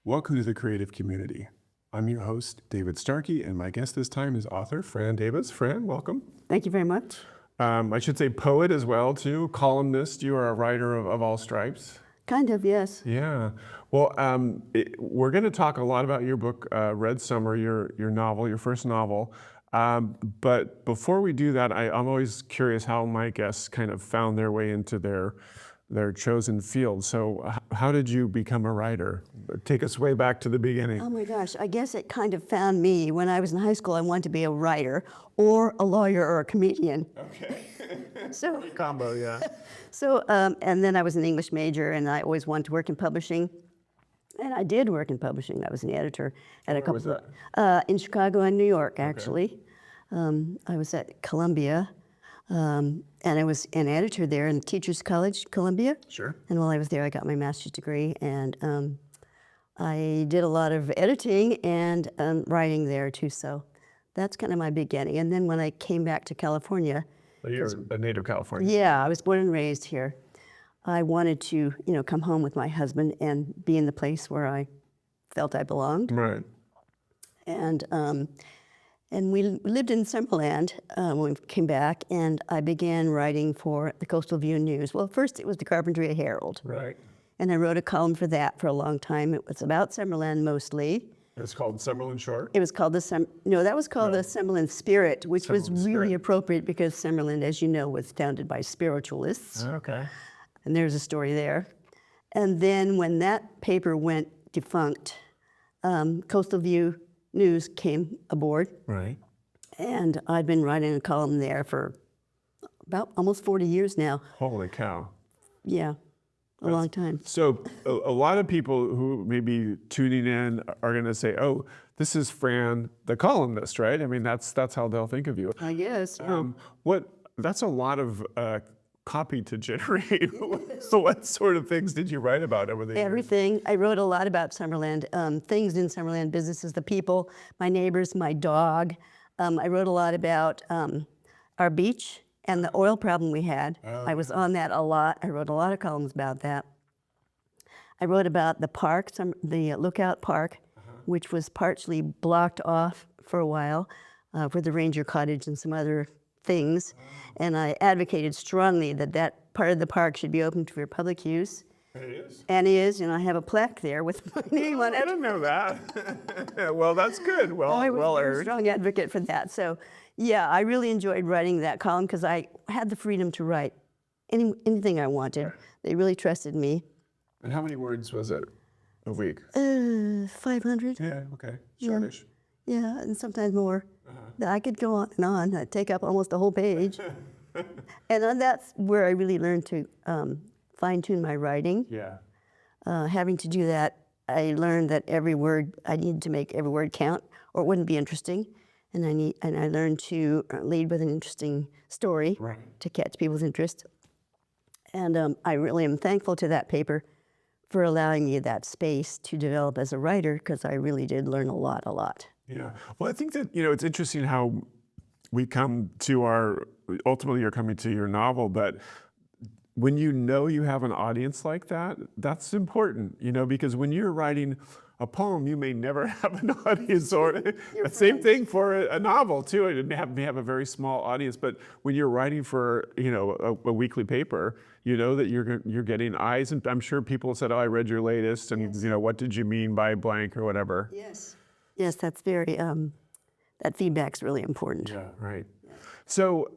Welcome to the creative community. I'm your host, David Starkey, and my guest this time is author Fran Davis. Fran, welcome. Thank you very much. I should say poet as well, too, columnist. You are a writer of all stripes. Kind of, yes. Yeah. Well, we're going to talk a lot about your book, Red Summer, your novel, your first novel. But before we do that, I'm always curious how my guests kind of found their way into their chosen field. So how did you become a writer? Take us way back to the beginning. Oh my gosh, I guess it kind of found me. When I was in high school, I wanted to be a writer or a lawyer or a comedian. Okay. So, Combo, yeah. and then I was an English major, and I always wanted to work in publishing. And I did work in publishing. I was an editor at a Where was couple that? in Chicago and New York, actually. I was at Columbia, and I was an editor there in Teachers College, Columbia. Sure. And while I was there, I got my master's degree, and I did a lot of editing and writing there too. So that's kind of my beginning. And then when I came back to California, So you're a native Californian. yeah, I was born and raised here. I wanted to, come home with my husband and be in the place where I felt I belonged. Right. And we lived in Summerland when we came back, and I began writing for the Coastal View News. Well, first it was the Carpentria Herald. Right. And I wrote a column for that for a long time. It was about Summerland mostly. It's called Summerlin Short. It was called the the Summerland Spirit, which was Summerlin really Spirit. appropriate because Summerland, as you know, was founded by spiritualists. Okay. And there's a story there. And then when that paper went defunct, Coastal View News came aboard, Right. and I've been writing a column there for about almost 40 years now. Holy cow. Yeah, a long time. So a lot of people who may be tuning in are going to say, "Oh, this is Fran, the columnist, right?" I mean, that's how they'll think of you. I guess. That's a lot of copy to generate. So what sort of things did you write about over the years? Everything. I wrote a lot about Summerland, things in Summerland, businesses, the people, my neighbors, my dog. I wrote a lot about our beach and the oil problem we had. I was on that a lot. I wrote a lot of columns about that. I wrote about the park, the Lookout Park, which was partially blocked off for a while for the Ranger Cottage and some other things. And I advocated strongly that that part of the park should be open for public use. It is. And it is, and I have a plaque there with my name on I it. didn't know that. Well, that's good. Well, I was well a earned. strong advocate for that. So, yeah, I really enjoyed writing that column because I had the freedom to write anything I wanted. Right. They really trusted me. And how many words was it a week? 500. Yeah. Okay. Shortish. Yeah, and sometimes more. I could go on and on. I'd take up almost a whole page. And then that's where I really learned to fine-tune my writing. Yeah. Having to do that, I learned that I needed to make every word count, or it wouldn't be interesting. And I learned to lead with an interesting story Right. to catch people's interest. And I really am thankful to that paper for allowing me that space to develop as a writer, because I really did learn a lot. Yeah. Well, I think that, it's interesting how we come to ultimately you're coming to your novel, but when you have an audience like that, that's important, because when you're writing a poem, you may never have an audience, or the same thing for a novel too. It may have a very small audience, but when you're writing for, a weekly paper, you know that you're getting eyes, and I'm sure people said, "Oh, I read your latest," and what did you mean by blank or whatever. Yes, that's very, that feedback's really important. Yeah, right. So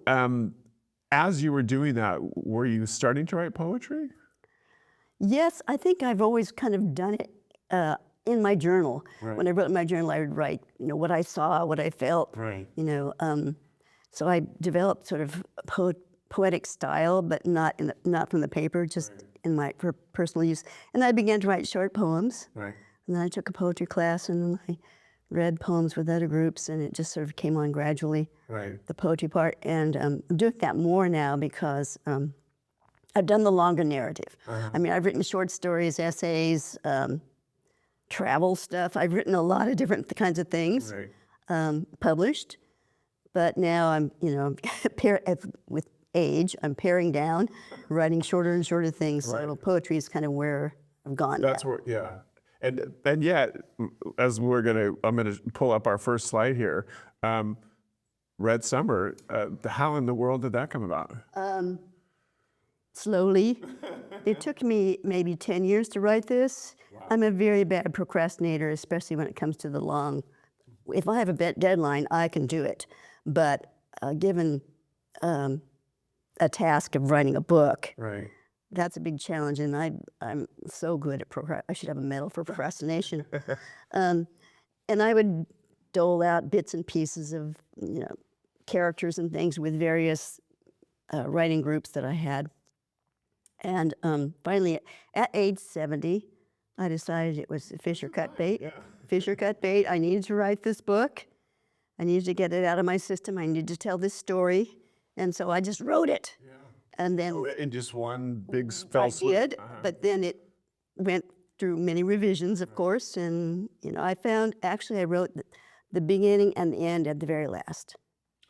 as you were doing that, were you starting to write poetry? Yes, I think I've always kind of done it in my journal. Right. When I wrote in my journal, I would write, what I saw, what I felt. Right. So I developed sort of a poetic style, but not from the paper, just for personal use. And I began to write short poems. Right. And then I took a poetry class, and I read poems with other groups, and it just sort of came on gradually. Right. The poetry part, and I'm doing that more now because I've done the longer narrative. I mean, I've written short stories, essays, travel stuff. I've written a lot of different kinds of things, published. But now I'm, with age, I'm paring down, writing shorter and shorter things. So poetry is kind of where I've gone. That's where, yeah. And yet, as I'm gonna pull up our first slide here. Red Summer. How in the world did that come about? Slowly. It took me maybe 10 years to write this. Wow. I'm a very bad procrastinator, especially when it comes to the long. If I have a deadline, I can do it. But given a task of writing a book, Right. that's a big challenge, and I'm so good at I should have a medal for procrastination. And I would dole out bits and pieces of characters and things with various writing groups that I had. And finally, at age 70, I decided it was fish or cut bait. Yeah. Fish or cut bait. I needed to write this book. I needed to get it out of my system. I needed to tell this story, and so I just wrote it. Yeah. And then In just one big spell swoop. I did, but then it went through many revisions, of course, and I found actually I wrote the beginning and the end at the very last.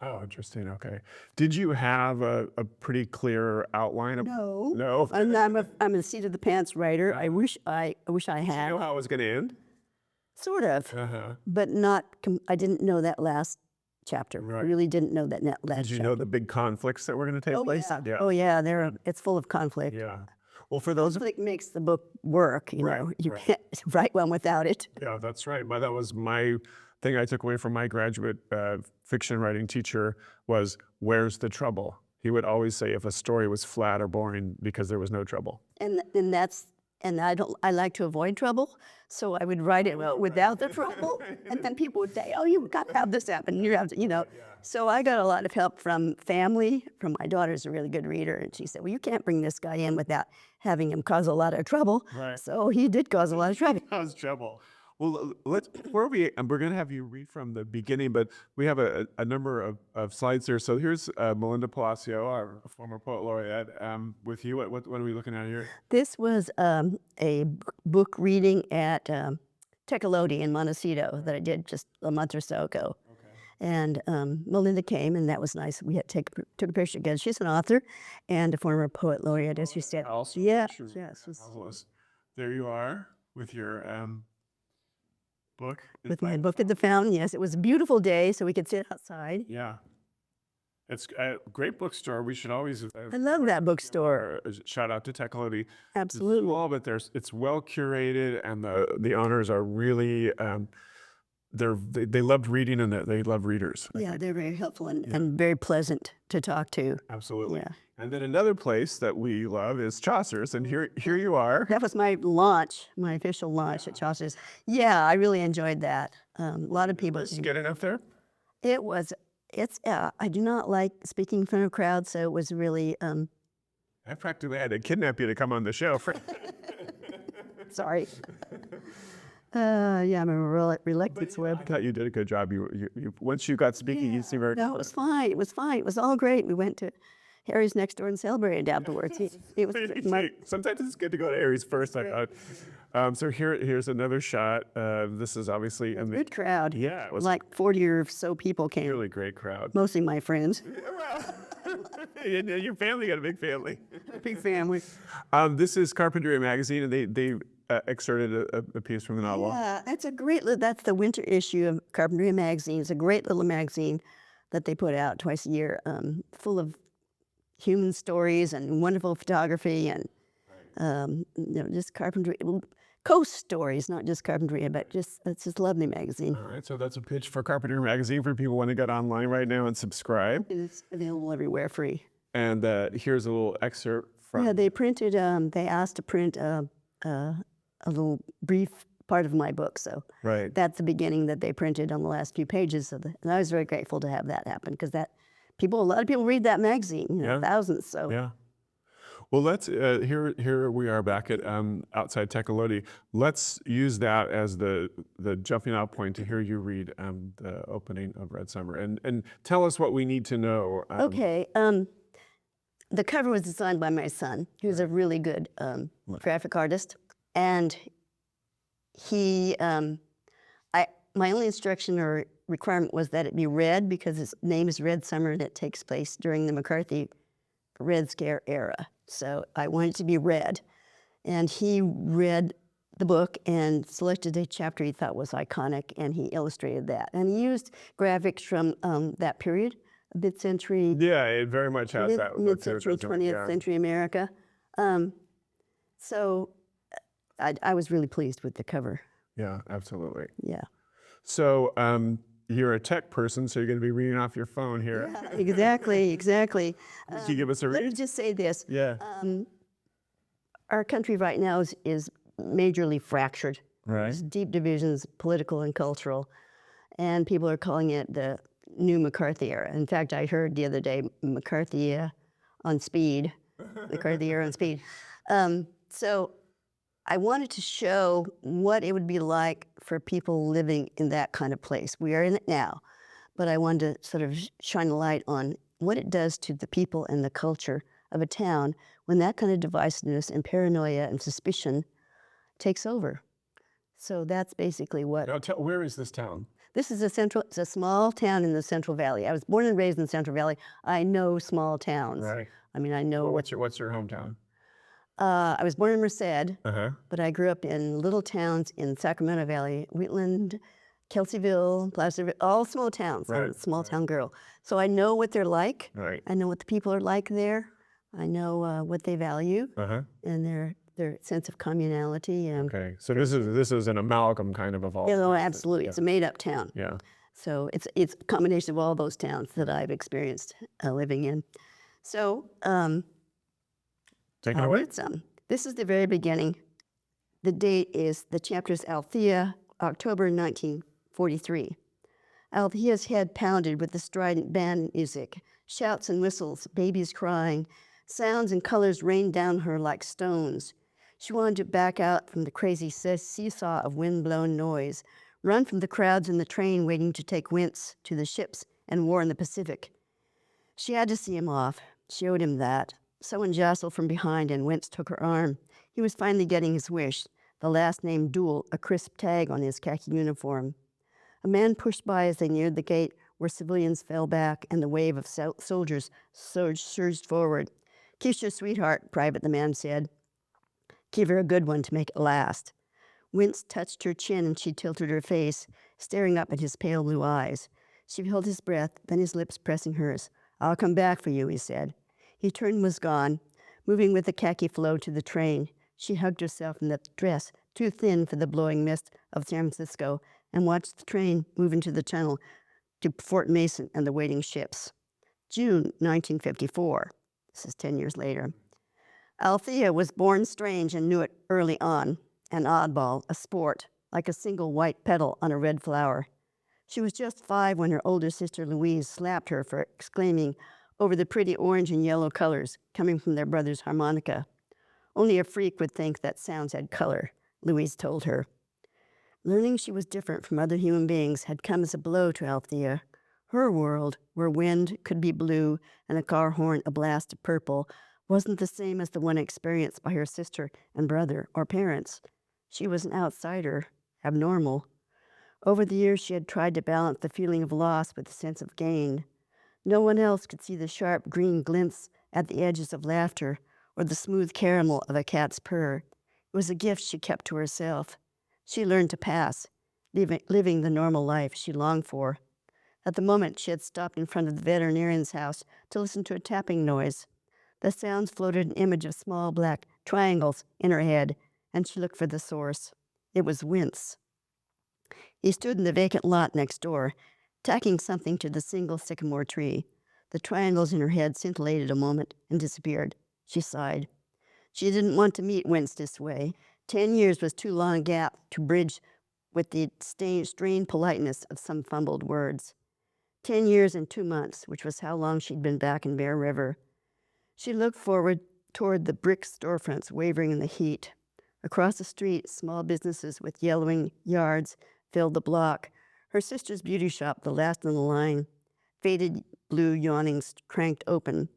Oh, interesting. Okay. Did you have a pretty clear outline of? No. No. I'm a seat of the pants writer. I wish I Did you had. know how it was going to end? Sort of, Uh-huh. but not. I didn't know that last chapter. Right. I really didn't know that last Did you chapter. know the big conflicts that were going to take place? Yeah. Oh yeah, it's full of conflict. Yeah. Well, for those. Conflict makes the book work. Right, You right. can't write one without it. Yeah, that's right. That was my thing I took away from my graduate fiction writing teacher was, where's the trouble? He would always say if a story was flat or boring because there was no trouble. And I like to avoid trouble, so I would write it without the trouble, and then people would say, "Oh, you've got to have this happen. You have to," So I got a lot of help from family. From my daughter's a really good reader, and she said, "Well, you can't bring this guy in without having him cause a lot of trouble." Right. So he did cause a lot of trouble. That was trouble. Well, we're going to have you read from the beginning, but we have a number of slides here. So here's Melinda Palacio, our former poet laureate, with you. What are we looking at here? This was a book reading at Tecolote in Montecito that I did just a month or so ago. Okay. And Melinda came, and that was nice. We took a picture together. She's an author and a former poet laureate, as you said. Also, Yeah, true. yes. There you are with your book. With my book at the fountain, yes. It was a beautiful day, so we could sit outside. Yeah. It's a great bookstore. We should always. I love that bookstore. Shout out to Tecolote. Absolutely. It's small, but it's well curated, and the owners are really. They loved reading, and they love readers. Yeah, they're very helpful and very pleasant to talk to. Absolutely. Yeah. And then another place that we love is Chaucer's, and here you are. That was my launch, my official launch at Chaucer's. Yeah, I really enjoyed that. A lot of people. Did you get enough there? I do not like speaking in front of crowds, so it was really. I practically had to kidnap you to come on the show. Sorry. Yeah, I'm a reluctant I celeb. thought you did a good job. You once you got speaking, you seemed very. No, it was fine. It was fine. It was all great. We went to Harry's next door and celebrated afterwards. It was Sometimes it's good to go to Aries first. I thought. So here's another shot. This is obviously a good crowd. Yeah, it was like 40 or so people came. really great crowd. Mostly my friends. And your family got a big family. Big family. This is Carpinteria Magazine, and they excerpted a piece from the novel. Yeah, that's the winter issue of Carpinteria Magazine. It's a great little magazine that they put out twice a year, full of human stories and wonderful photography and just Carpinteria, coast stories, not just Carpinteria, but it's just a lovely magazine. All right, so that's a pitch for Carpinteria Magazine for people who want to get online right now and subscribe. And it's available everywhere free. And here's a little excerpt from. Yeah, they printed. They asked to print a little brief part of my book, so Right. that's the beginning that they printed on the last few pages of and I was very grateful to have that happen because a lot of people read that magazine, Yeah. thousands. So Yeah. Well, let's here we are back at outside Tecolote. Let's use that as the jumping out point to hear you read the opening of Red Summer and tell us what we need to know. Okay. The cover was designed by my son, who's a really good graphic artist, and my only instruction or requirement was that it be red because his name is Red Summer and it takes place during the McCarthy Red Scare era. So I wanted it to be red. And he read the book and selected a chapter he thought was iconic, and he illustrated that. And he used graphics from that period, mid-century, Yeah, it very much has that. mid-century, 20th century America. So I was really pleased with the cover. Yeah, absolutely. Yeah. So you're a tech person, so you're going to be reading off your phone here. Yeah, exactly. Can you give us a Let me read? just say this. Yeah. Our country right now is majorly fractured. Right. There's deep divisions, political and cultural, and people are calling it the new McCarthy era. In fact, I heard the other day McCarthy on speed, McCarthy era on speed. So I wanted to show what it would be like for people living in that kind of place. We are in it now, but I wanted to sort of shine a light on what it does to the people and the culture of a town when that kind of divisiveness and paranoia and suspicion takes over. So that's basically what. Now, where is this town? This is it's a small town in the Central Valley. I was born and raised in the Central Valley. I know small towns. Right. I mean, I know Well, what's your hometown? I was born in Merced, Uh-huh. but I grew up in little towns in Sacramento Valley, Wheatland, Kelseyville, Placerville, all small towns. I'm a Right, small town girl. So I know what they're like. Right. I know what the people are like there. I know what they value Uh-huh. and their sense of communality. Okay. So this is an amalgam kind of all. You know, absolutely. It's a made-up town. Yeah. So it's a combination of all those towns that I've experienced living in. So Take it I'll away. read some. This is the very beginning. The date is, the chapter is Althea, October 1943. Althea's head pounded with the strident band music, shouts and whistles, babies crying. Sounds and colors rained down her like stones. She wanted to back out from the crazy seesaw of wind-blown noise, run from the crowds in the train waiting to take Wince to the ships and war in the Pacific. She had to see him off. She owed him that. Someone jostled from behind and Wince took her arm. He was finally getting his wish, the last name Duel, a crisp tag on his khaki uniform. A man pushed by as they neared the gate where civilians fell back and the wave of soldiers surged forward. "Kiss your sweetheart," Private, the man said. "Give her a good one to make it last." Wince touched her chin and she tilted her face, staring up at his pale blue eyes. She held his breath, then his lips pressing hers. "I'll come back for you," he said. He turned and was gone, moving with the khaki flow to the train. She hugged herself in the dress, too thin for the blowing mist of San Francisco, and watched the train move into the tunnel to Fort Mason and the waiting ships. June 1954. This is 10 years later. Althea was born strange and knew it early on, an oddball, a sport, like a single white petal on a red flower. She was just 5 when her older sister Louise slapped her for exclaiming over the pretty orange and yellow colors coming from their brother's harmonica. Only a freak would think that sounds had color, Louise told her. Learning she was different from other human beings had come as a blow to Althea. Her world, where wind could be blue and a car horn a blast of purple, wasn't the same as the one experienced by her sister and brother or parents. She was an outsider, abnormal. Over the years, she had tried to balance the feeling of loss with the sense of gain. No one else could see the sharp green glints at the edges of laughter or the smooth caramel of a cat's purr. It was a gift she kept to herself. She learned to pass, living the normal life she longed for. At the moment, she had stopped in front of the veterinarian's house to listen to a tapping noise. The sounds floated an image of small black triangles in her head, and she looked for the source. It was Wince. He stood in the vacant lot next door, tacking something to the single sycamore tree. The triangles in her head scintillated a moment and disappeared. She sighed. She didn't want to meet Wince this way. 10 years was too long a gap to bridge with the strained politeness of some fumbled words. 10 years and 2 months, which was how long she'd been back in Bear River. She looked forward toward the brick storefronts wavering in the heat. Across the street, small businesses with yellowing yards filled the block. Her sister's beauty shop, the last in the line, faded blue awnings cranked open.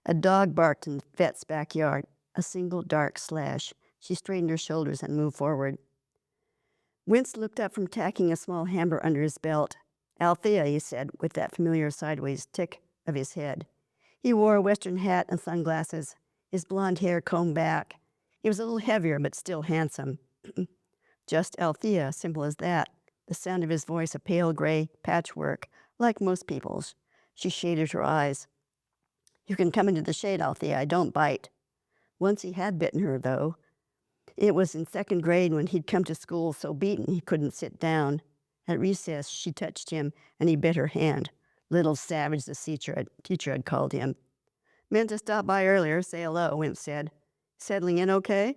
A dog barked in the vet's backyard, a single dark slash. She straightened her shoulders and moved forward. Wince looked up from tacking a small hammer under his belt. "Althea," he said, with that familiar sideways tick of his head. He wore a Western hat and sunglasses, his blonde hair combed back. He was a little heavier, but still handsome. Just Althea, simple as that. The sound of his voice a pale gray patchwork, like most people's. She shaded her eyes. You can come into the shade, Althea. I don't bite. Once he had bitten her, though. It was in 2nd grade when he'd come to school so beaten he couldn't sit down. At recess, she touched him, and he bit her hand. Little savage, the teacher had called him. Meant to stop by earlier, say hello, Wimp said. Settling in okay?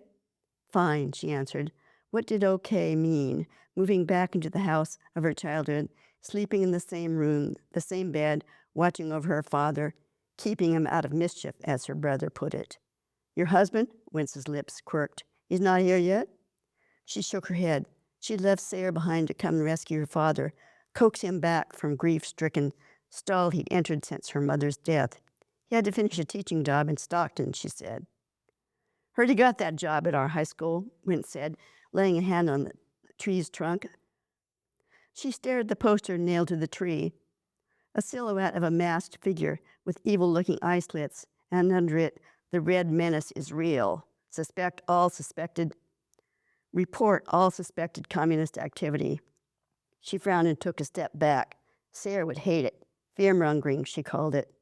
Fine, she answered. What did okay mean? Moving back into the house of her childhood, sleeping in the same room, the same bed, watching over her father, keeping him out of mischief, as her brother put it. Your husband? Wince's lips quirked. He's not here yet? She shook her head. She'd left Sayre behind to come and rescue her father, coax him back from grief-stricken stall he'd entered since her mother's death. He had to finish a teaching job in Stockton, she said. Heard he got that job at our high school, Wince said, laying a hand on the tree's trunk. She stared at the poster nailed to the tree, a silhouette of a masked figure with evil-looking eye slits, and under it, the red menace is real. Report all suspected communist activity. She frowned and took a step back. Sayre would hate it. Fear-mongering, she called it.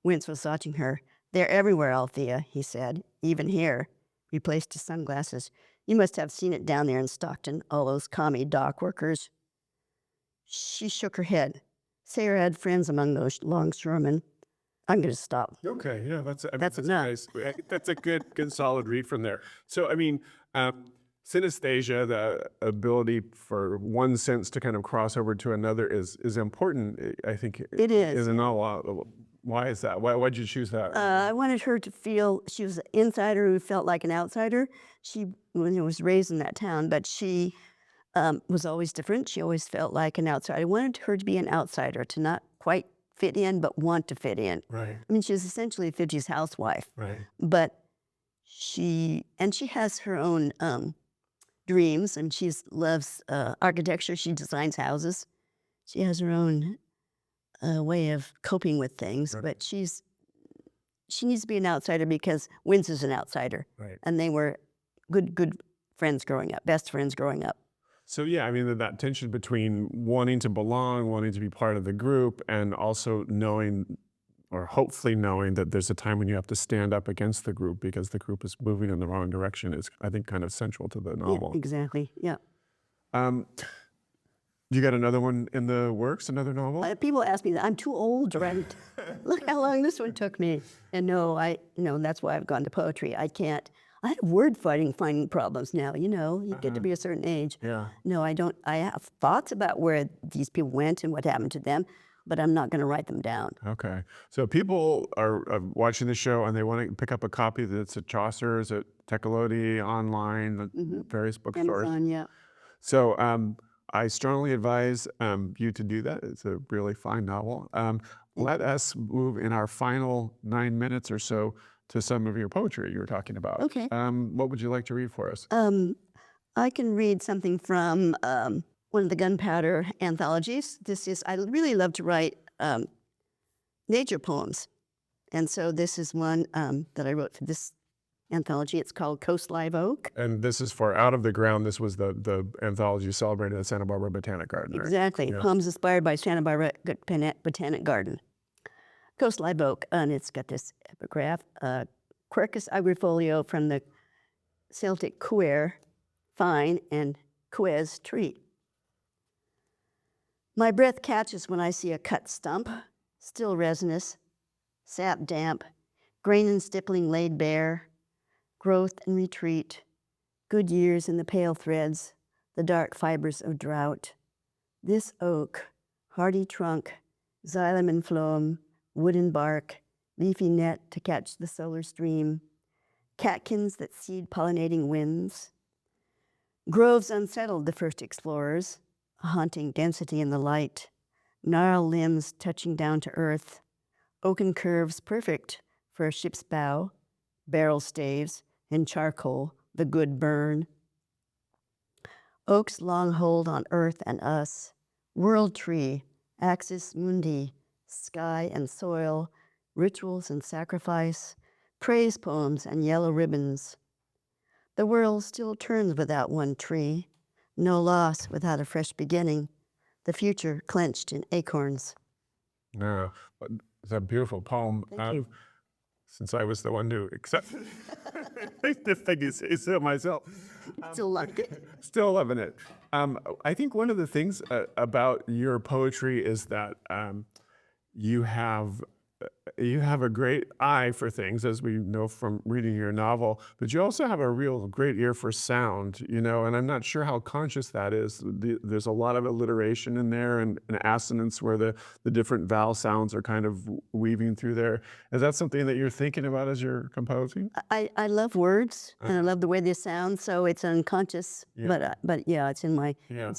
Wince was watching her. They're everywhere, Althea, he said. Even here. He placed his sunglasses. You must have seen it down there in Stockton, all those commie dock workers. She shook her head. Sayre had friends among those longshoremen. I'm going to stop. Okay, yeah, That's enough. nice. That's a good solid read from there. So, I mean, synesthesia, the ability for one sense to kind of cross over to another is important. I think It is. in a lot. Why is that? Why'd you choose that? I wanted her to feel she was an insider who felt like an outsider. She was raised in that town, but she was always different. She always felt like an outsider. I wanted her to be an outsider, to not quite fit in, but want to fit in. Right. I mean, she was essentially a 50s housewife. Right. But she has her own dreams, and she loves architecture. She designs houses. She has her own way of coping with things, Right. but she needs to be an outsider because Wince is an outsider. Right. And they were good friends growing up, best friends growing up. So yeah, I mean that tension between wanting to belong, wanting to be part of the group, and also knowing, or hopefully knowing, that there's a time when you have to stand up against the group because the group is moving in the wrong direction is, I think, kind of central to the novel. Yeah, exactly. Yeah. You got another one in the works, another novel? People ask me that I'm too old to write. Look how long this one took me. And no, that's why I've gone to poetry. I can't. I have word finding problems now. You get to be a certain age. Yeah. No, I don't. I have thoughts about where these people went and what happened to them, but I'm not going to write them down. Okay. So people are watching the show and they want to pick up a copy that's at Chaucer's, at Teccoloti, online, the various bookstores. Amazon, yeah. So I strongly advise you to do that. It's a really fine novel. Let us move in our final 9 minutes or so to some of your poetry you were talking about. Okay. What would you like to read for us? I can read something from one of the Gunpowder anthologies. I really love to write nature poems. And so this is one that I wrote for this anthology. It's called Coast Live Oak. And this is for Out of the Ground. This was the anthology celebrated at Santa Barbara Botanic Garden, right? Exactly. Yeah. Poems inspired by Santa Barbara Botanic Garden. Coast Live Oak, and it's got this epigraph, Quercus agrifolio from the Celtic quer, fine, and ques, tree. My breath catches when I see a cut stump, still resinous, sap damp, grain and stippling laid bare, growth and retreat, good years in the pale threads, the dark fibers of drought. This oak, hardy trunk, xylem and phloem, wooden bark, leafy net to catch the solar stream, catkins that seed pollinating winds. Groves unsettled the first explorers, a haunting density in the light, gnarled limbs touching down to earth, oaken curves perfect for a ship's bow, barrel staves, and charcoal, the good burn. Oak's long hold on earth and us, world tree, axis mundi, sky and soil, rituals and sacrifice, praise poems and yellow ribbons. The world still turns without one tree, No loss without a fresh beginning. The future clenched in acorns. No, but it's a beautiful poem. Thank you. Since I was the one who accepted the thing you say so myself. Still like it. Still loving it. I think one of the things about your poetry is that you have you have a great eye for things, as we know from reading your novel, but you also have a real great ear for sound, you know, and I'm not sure how conscious that is. There's a lot of alliteration in there and assonance where the different vowel sounds are kind of weaving through there. Is that something that you're thinking about as you're composing? I love words and I love the way they sound, so it's unconscious. Yeah. But yeah, it's in my Yeah.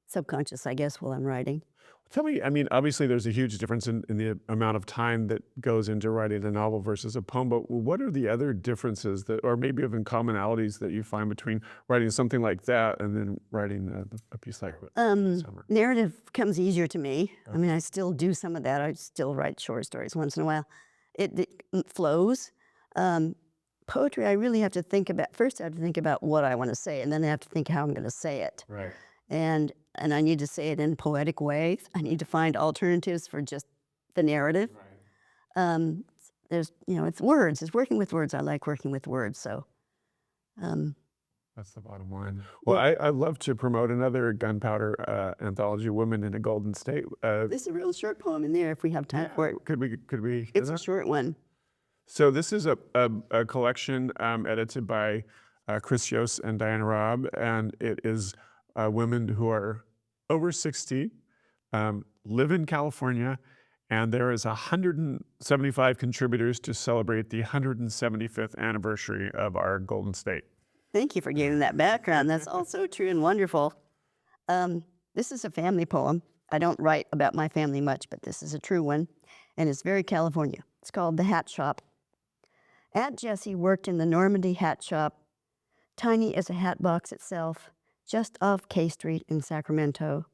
subconscious, I guess, while I'm writing. Tell me, I mean, obviously there's a huge difference in the amount of time that goes into writing a novel versus a poem, but what are the other differences that, or maybe even commonalities that you find between writing something like that and then writing a piece like Summer? Narrative comes easier to me. I mean, I still do some of that. I still write short stories once in a while. It flows. Poetry, I really have to think about. First, I have to think about what I want to say, and then I have to think how I'm going to say it. Right. And I need to say it in poetic ways. I need to find alternatives for just the narrative. Right. There's, it's words. It's working with words. I like working with words. So, That's the bottom line. Well, I love to promote another gunpowder anthology, Women in a Golden State. this is a real short poem in there if we have time for it. Could we? It's a short one. So this is a collection edited by Chris Yost and Diana Robb, and it is women who are over 60, live in California, and there is 175 contributors to celebrate the 175th anniversary of our Golden State. Thank you for giving that background. That's all so true and wonderful. This is a family poem. I don't write about my family much, but this is a true one, and it's very California. It's called The Hat Shop. Aunt Jessie worked in the Normandy hat shop, tiny as a hat box itself, just off K Street in Sacramento.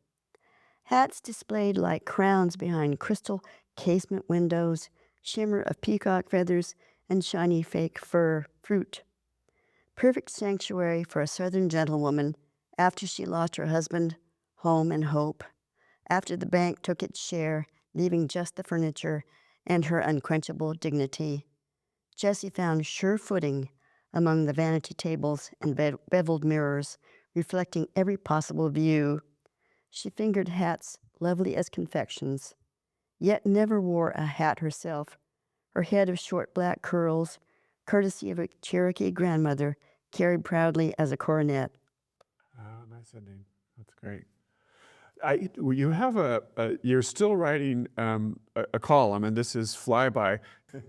Hats displayed like crowns behind crystal casement windows, shimmer of peacock feathers, and shiny fake fur fruit. Perfect sanctuary for a Southern gentlewoman after she lost her husband, home, and hope, after the bank took its share, leaving just the furniture and her unquenchable dignity. Jessie found sure footing among the vanity tables and beveled mirrors, reflecting every possible view. She fingered hats lovely as confections, yet never wore a hat herself. Her head of short black curls, courtesy of a Cherokee grandmother, carried proudly as a coronet. Oh, nice ending. That's great. You have you're still writing a column, and this is Flyby.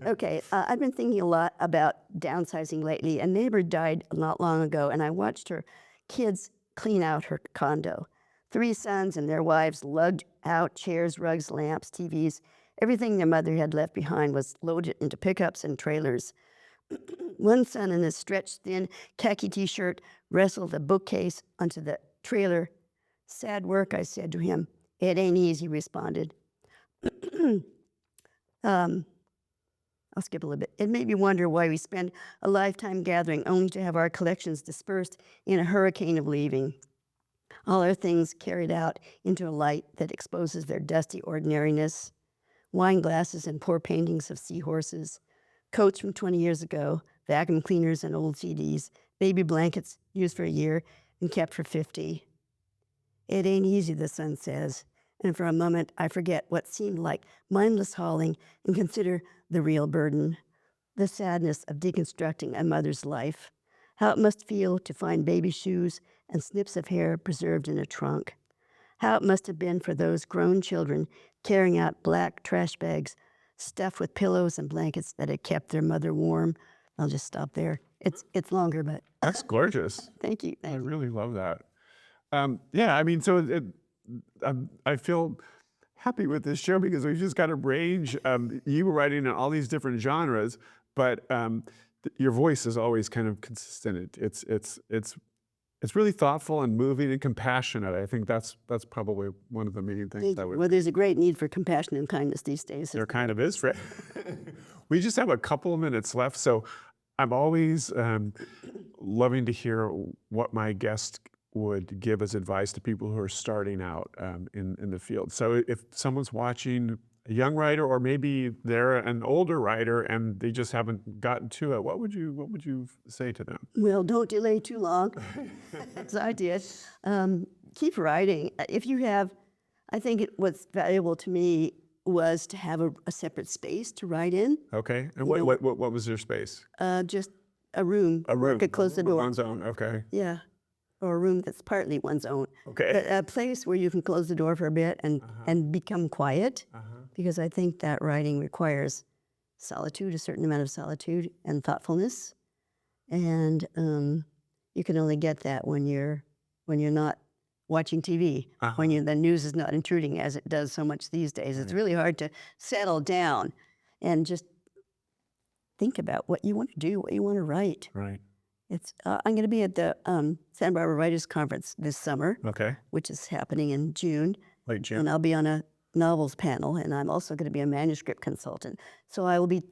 Okay, I've been thinking a lot about downsizing lately. A neighbor died not long ago, and I watched her kids clean out her condo. 3 sons and their wives lugged out chairs, rugs, lamps, TVs. Everything their mother had left behind was loaded into pickups and trailers. One son in a stretched thin khaki t-shirt wrestled a bookcase onto the trailer. Sad work, I said to him. It ain't easy, he responded. I'll skip a little bit. It made me wonder why we spend a lifetime gathering only to have our collections dispersed in a hurricane of leaving. All our things carried out into a light that exposes their dusty ordinariness. Wine glasses and poor paintings of seahorses, coats from 20 years ago, vacuum cleaners and old CDs, baby blankets used for a year and kept for 50. It ain't easy, the son says, and for a moment I forget what seemed like mindless hauling and consider the real burden, the sadness of deconstructing a mother's life, how it must feel to find baby shoes and snips of hair preserved in a trunk, how it must have been for those grown children carrying out black trash bags stuffed with pillows and blankets that had kept their mother warm. I'll just stop there. It's longer, but That's gorgeous. thank you. I really love that. Yeah, I mean, so I feel happy with this show because we've just got a range. You were writing in all these different genres, but your voice is always kind of consistent. It's really thoughtful and moving and compassionate. I think that's probably one of the main things that would. Well, there's a great need for compassion and kindness these days. There kind of is, Fran. We just have a couple of minutes left, so I'm always loving to hear what my guest would give as advice to people who are starting out in the field? So if someone's watching a young writer, or maybe they're an older writer and they just haven't gotten to it, what would you say to them? Well, don't delay too long, as I did. Keep writing. If you have, I think what's valuable to me was to have a separate space to write in. Okay, and You know- what was your space? Just a room. A room. Could close the door. One's own. Okay. Yeah, or a room that's partly one's own. Okay. But a place where you can close the door for a bit and become quiet, because I think that writing requires solitude, a certain amount of solitude and thoughtfulness, and you can only get that when you're not watching TV, when the news is not intruding as it does so much these days. It's really hard to settle down and just think about what you want to do, what you want to write. Right. It's I'm going to be at the Santa Barbara Writers Conference this summer, Okay. which is happening in June, Late June. and I'll be on a novels panel, and I'm also going to be a manuscript consultant. So I will be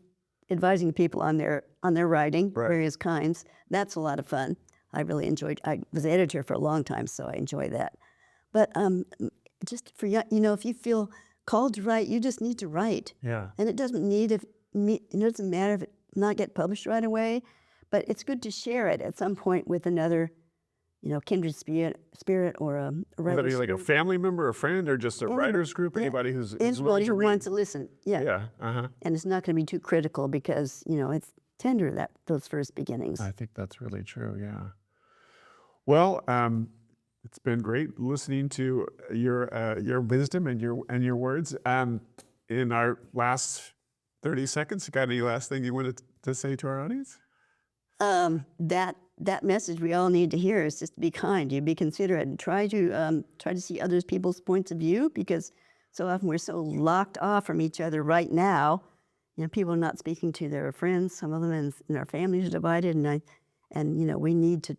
advising people on their writing, Right. various kinds. That's a lot of fun. I really enjoyed. I was editor for a long time, so I enjoy that. But just for if you feel called to write, you just need to write. Yeah. And it doesn't it doesn't matter if it not get published right away, but it's good to share it at some point with another, kindred spirit or a Whether writer's you're like a group. family member, a friend, or just a writers group, anybody who's willing Anybody to who read. wants to listen. Yeah. Yeah. And it's not going to be too critical because, it's tender, those first beginnings. I think that's really true. Yeah. Well, it's been great listening to your wisdom and your words. In our last 30 seconds, you got any last thing you wanted to say to our audience? That message we all need to hear is just to be kind, you be considerate, and try to see other people's points of view, because so often we're so locked off from each other right now. People are not speaking to their friends. Some of them, and our families are divided, and we need to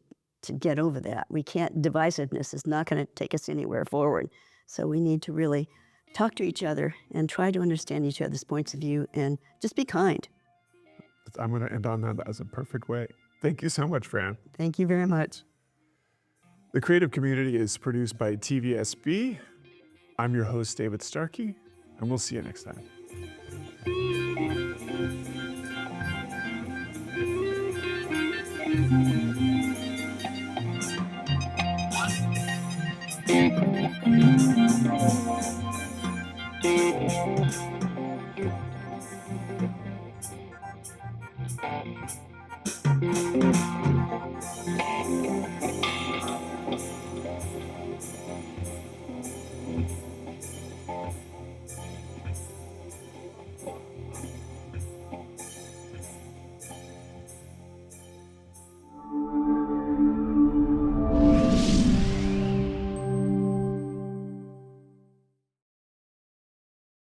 get over that. We can't. Divisiveness is not going to take us anywhere forward. So we need to really talk to each other and try to understand each other's points of view, and just be kind. I'm going to end on that as a perfect way. Thank you so much, Fran. Thank you very much. The Creative Community is produced by TVSB. I'm your host, David Starkey, and we'll see you next time.